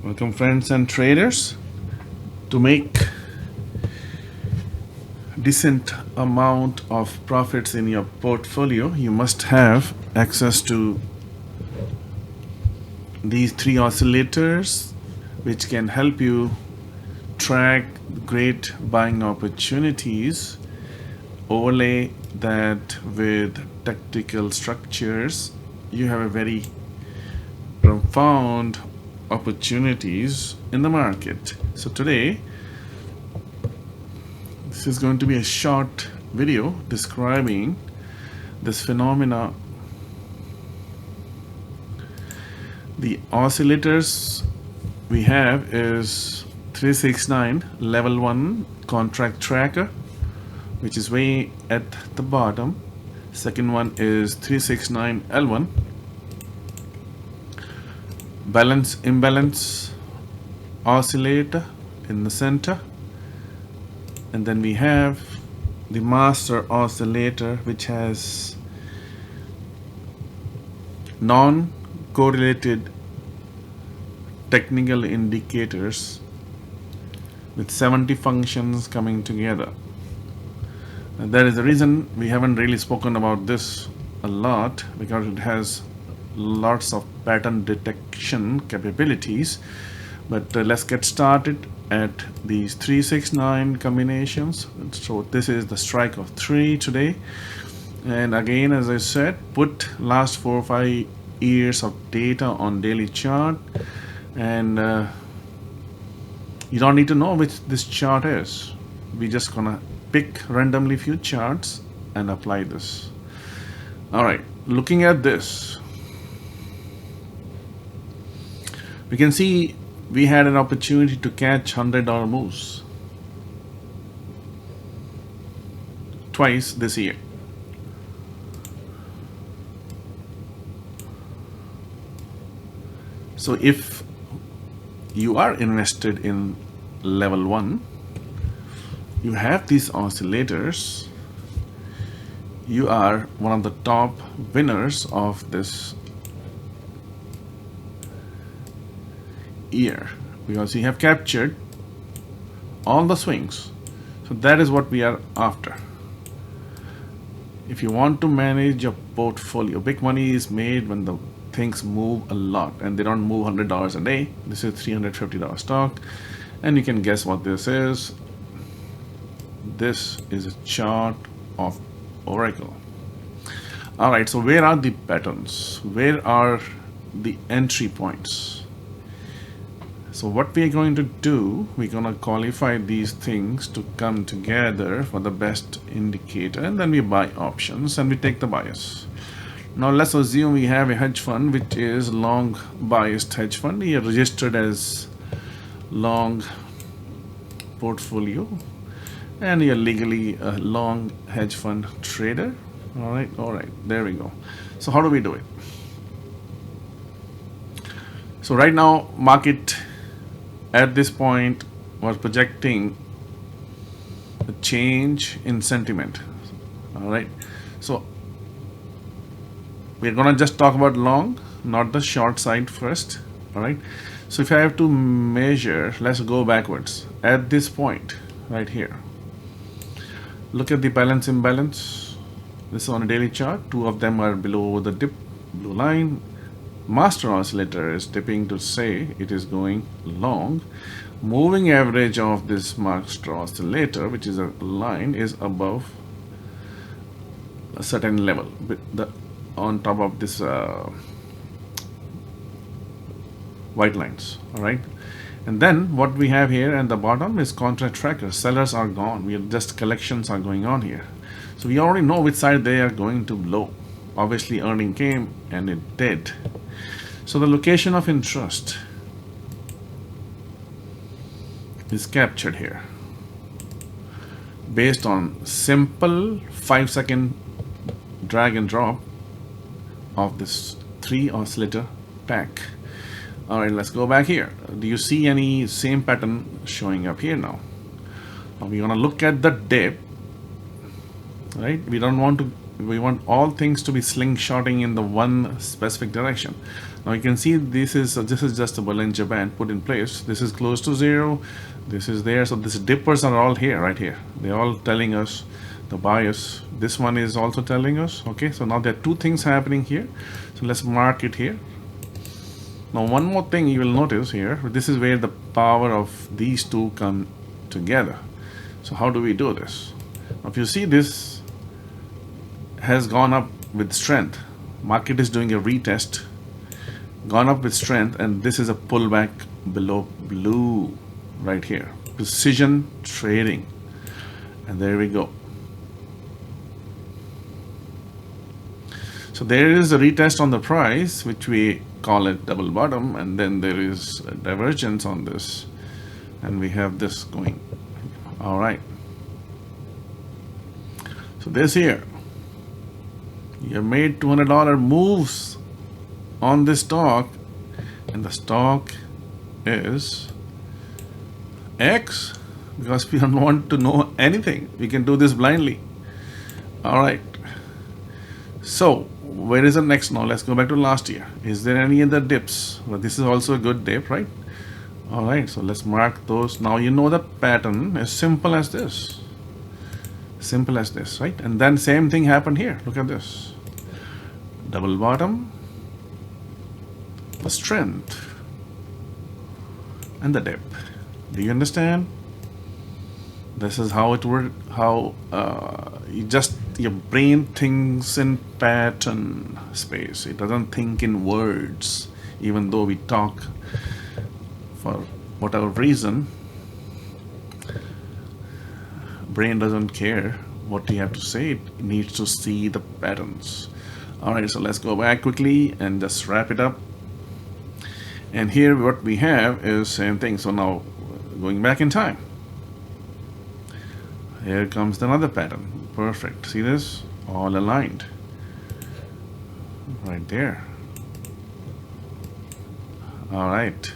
Welcome friends and traders. To make decent amount of profits in your portfolio, you must have access to these three oscillators which can help you track great buying opportunities, overlay that with tactical structures. You have a very profound opportunities in the market. So today this is going to be a short video describing this phenomena. The oscillators we have is 369 level 1 contract tracker, which is way at the bottom. Second one is 369 L1 balance imbalance oscillator in the center, and then we have the master oscillator which has non-correlated technical indicators with 70 functions coming together. And that is the reason we haven't really spoken about this a lot, because it has lots of pattern detection capabilities. But let's get started at these 369 combinations. So this is the strike of 3 today, and again, as I said, put last 4 or 5 years of data on daily chart, and you don't need to know which this chart is. We're just gonna pick randomly few charts and apply this. All right, looking at this, we can see we had an opportunity to catch $100 moves twice this year. So if you are invested in level 1, you have these oscillators, you are one of the top winners of this year, because you have captured all the swings. So that is what we are after. If you want to manage your portfolio, big money is made when the things move a lot, and they don't move $100 a day. This is $350 stock, and you can guess what this is. This is a chart of Oracle. All right, so where are the patterns? Where are the entry points? So what we are going to do, we're going to qualify these things to come together for the best indicator, and then we buy options and we take the bias. Now let's assume we have a hedge fund which is long biased hedge fund. He is registered as long portfolio, and you're legally a long hedge fund trader. All right, there we go. So how do we do it? So right now, market at this point was projecting a change in sentiment. All right, so we're gonna just talk about long, not the short side first. All right, so if I have to measure, let's go backwards. At this point right here, look at the balance imbalance. This is on a daily chart. Two of them are below the dip, blue line. Master oscillator is dipping to say it is going long. Moving average of this master oscillator, which is a line, is above a certain level, but on top of this white lines. All right, and then what we have here at the bottom is contract tracker. Sellers are gone. We are just collections are going on here, so we already know which side they are going to blow. Obviously earning came and it did. So the location of interest is captured here based on simple 5-second drag and drop of this 3 oscillator pack. All right, let's go back here. Do you see any same pattern showing up here now? We're gonna look at the dip. Right, we want all things to be slingshotting in the one specific direction. Now you can see this is just a Bollinger Band put in place. This is close to zero, this is there, so these dippers are all here, right here. They're all telling us the bias. This one is also telling us. Okay, so now there are two things happening here, so let's mark it here. Now one more thing you will notice here, this is where the power of these two come together. So how do we do this? Now if you see, this has gone up with strength. Market is doing a retest, gone up with strength, and this is a pullback below blue right here. Precision trading, and there we go. So there is a retest on the price, which we call it double bottom, and then there is a divergence on this, and we have this going. All right, so this here, you have made $200 moves on this stock, and the stock is X, because we don't want to know anything. We can do this blindly. All right, so where is the next now? Let's go back to last year. Is there any other dips? Well, this is also a good dip, right? All right, so let's mark those. Now you know the pattern is simple as this. Simple as this, right? And then same thing happened here. Look at this. Double bottom, the strength, and the dip. Do you understand? This is how it works. How your brain thinks in pattern space. It doesn't think in words. Even though we talk for whatever reason, brain doesn't care what you have to say. It needs to see the patterns. All right, so let's go back quickly and just wrap it up. And here what we have is same thing. So now going back in time, here comes another pattern. Perfect. See this? All aligned. Right there. All right.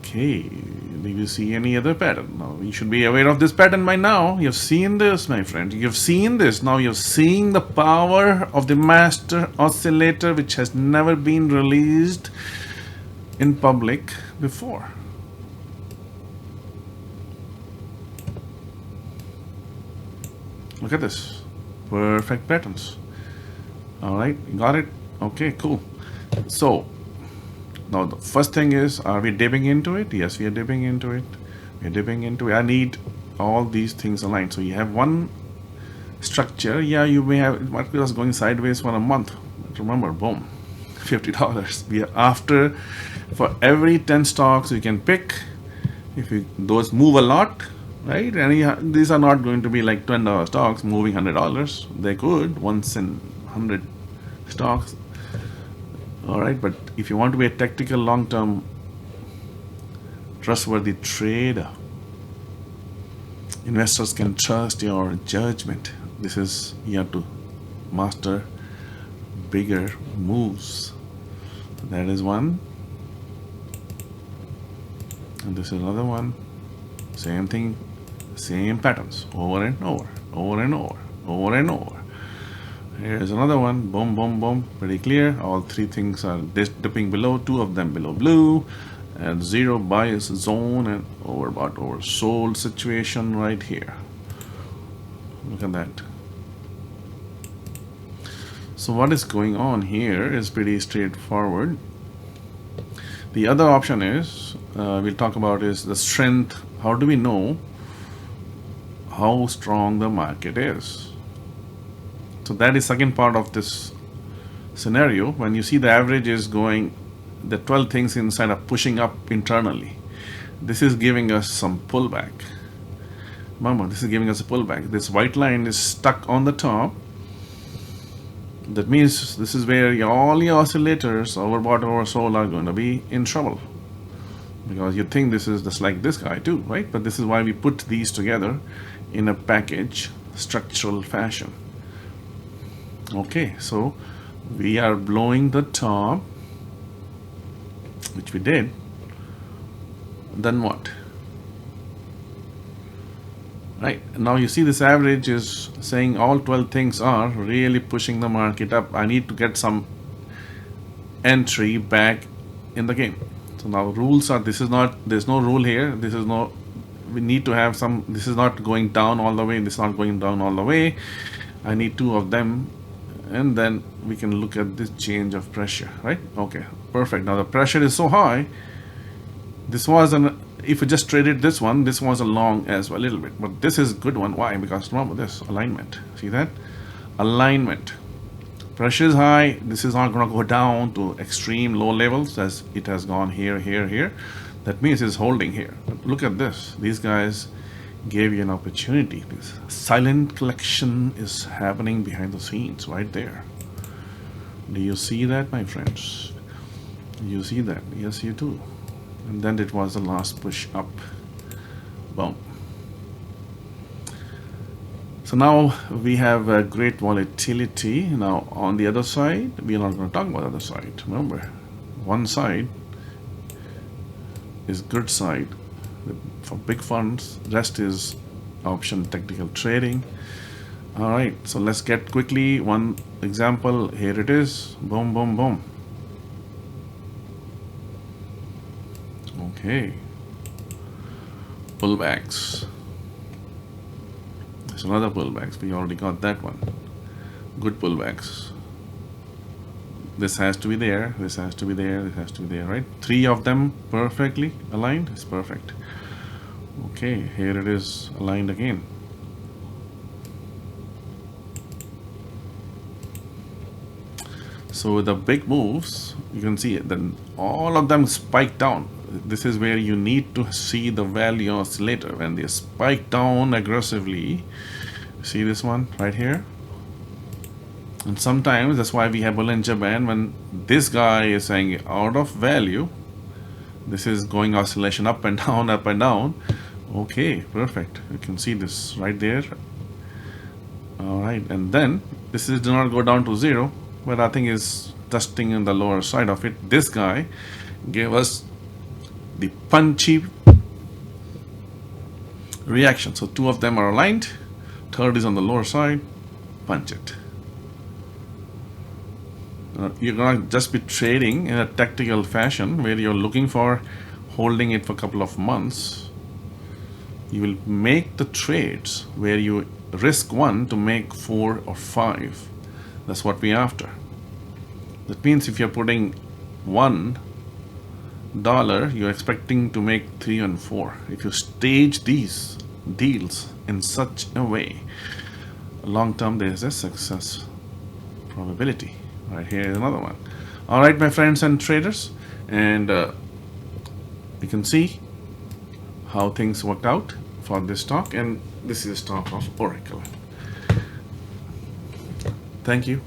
Okay. Do you see any other pattern? Now you should be aware of this pattern by now. You've seen this, my friend. You've seen this. Now you're seeing the power of the master oscillator, which has never been released in public before. Look at this. Perfect patterns. All right, got it? Okay, cool. So now the first thing is, are we dipping into it? Yes, we are dipping into it. We're dipping into it. I need all these things aligned. So you have one structure. Yeah, you may have, it might be just going sideways for a month. But remember, boom, $50. We are after, for every 10 stocks you can pick, if those move a lot, right? And these are not going to be like $20 stocks moving $100. They could once in 100 stocks. All right, but if you want to be a tactical, long-term, trustworthy trader, investors can trust your judgment. This is, you have to master bigger moves. That is one, and this is another one. Same thing, same patterns, over and over, over and over, over and over. Here's another one, boom, boom, boom, pretty clear. All three things are dipping below, two of them below blue, and zero bias zone and overbought, oversold situation right here. Look at that. So what is going on here is pretty straightforward. The other option is, we'll talk about, is the strength. How do we know how strong the market is? So that is second part of this scenario. When you see the average is going, the 12 things inside are pushing up internally. This is giving us some pullback. Remember, this is giving us a pullback. This white line is stuck on the top. That means this is where all your oscillators, overbought, oversold, are going to be in trouble. Because you think this is just like this guy too, right? But this is why we put these together in a package, structural fashion. Okay, so we are blowing the top, which we did. Then what? Right, now you see this average is saying all 12 things are really pushing the market up. I need to get some entry back in the game. So now rules are, this is not, there's no rule here, this is no, we need to have some, this is not going down all the way, this is not going down all the way. I need two of them, and then we can look at this change of pressure, right? Okay, perfect. Now the pressure is so high, this was an, if you just traded this one, this was a long as well a little bit, but this is a good one. Why? Because remember this alignment, see that alignment, pressure is high, this is not going to go down to extreme low levels as it has gone here, here, here. That means it's holding here. But look at this, these guys gave you an opportunity. This silent collection is happening behind the scenes right there. Do you see that, my friends? You see that? Yes, you do. And then it was the last push up. Boom. So now we have a great volatility. Now on the other side, we are not going to talk about the other side. Remember, one side is good side for big funds, rest is option technical trading. All right, so let's get quickly one example. Here it is. Boom, boom, boom. Okay, pullbacks. There's another pullbacks. We already got that one. Good pullbacks. This has to be there, this has to be there, this has to be there, right? Three of them perfectly aligned. It's perfect. Okay, here it is aligned again. So the big moves, you can see it, then all of them spike down. This is where you need to see the value oscillator. When they spike down aggressively, see this one right here? And sometimes that's why we have Bollinger Band. When this guy is saying out of value, this is going oscillation up and down, up and down. Okay, perfect. You can see this right there. All right, and then this is do not go down to zero, but I think is testing in the lower side of it. This guy gave us the punchy reaction. So two of them are aligned. Third is on the lower side. Punch it. You're going to just be trading in a tactical fashion where you're looking for holding it for a couple of months. You will make the trades where you risk one to make 4 or 5. That's what we're after. That means if you're putting $1, you're expecting to make 3 and 4. If you stage these deals in such a way, long term there's a success probability. Right here is another one. All right, my friends and traders, and you can see how things worked out for this stock, and this is stock of Oracle. Thank you.